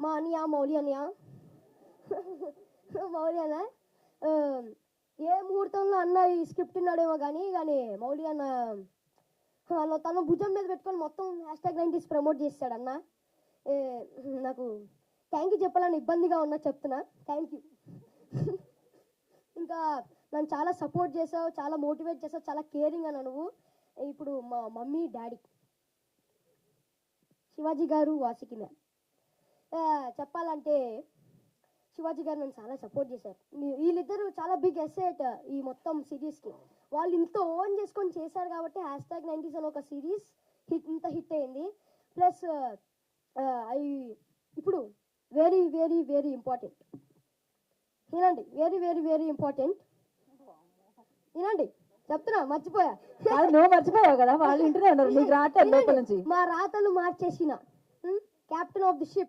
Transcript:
మా అన్నయ్య మౌలి అన్నయ్య మౌలి అన్న ఏ ముహూర్తంలో అన్న ఈ స్క్రిప్ట్ ఉన్నాడేమో కానీ మౌలి అన్న తన భుజం మీద పెట్టుకొని మొత్తం #90s ప్రమోట్ చేస్తాడు అన్న. నాకు థ్యాంక్ యూ చెప్పాలని ఇబ్బందిగా ఉన్నా, చెప్తున్నా థ్యాంక్ యూ. ఇంకా నన్ను చాలా సపోర్ట్ చేసావు, చాలా మోటివేట్ చేసావు, చాలా కేరింగ్ అన్న నువ్వు. ఇప్పుడు మా మమ్మీ డాడీ శివాజీ గారు, వాసికి మ్యామ్, చెప్పాలంటే శివాజీ గారు నన్ను చాలా సపోర్ట్ చేశారు. వీళ్ళిద్దరూ చాలా బిగ్ అసెట్ ఈ మొత్తం సిరీస్కి. వాళ్ళు ఇంత ఓన్ చేసుకొని చేశారు కాబట్టి #90s అని ఒక సిరీస్ ఇంత హిట్ అయింది. ప్లస్ అవి ఇప్పుడు వెరీ వెరీ వెరీ ఇంపార్టెంట్ వినండి, వెరీ వెరీ వెరీ ఇంపార్టెంట్ వినండి, చెప్తున్నా మర్చిపోయా. నువ్వు మర్చిపోయావు కదా, వాళ్ళు ఇంటనే ఉన్నారు, నీకు రావట్లేదు లోపల నుంచి. మా రాతలు మార్చేసిన కెప్టెన్ ఆఫ్ ది షిప్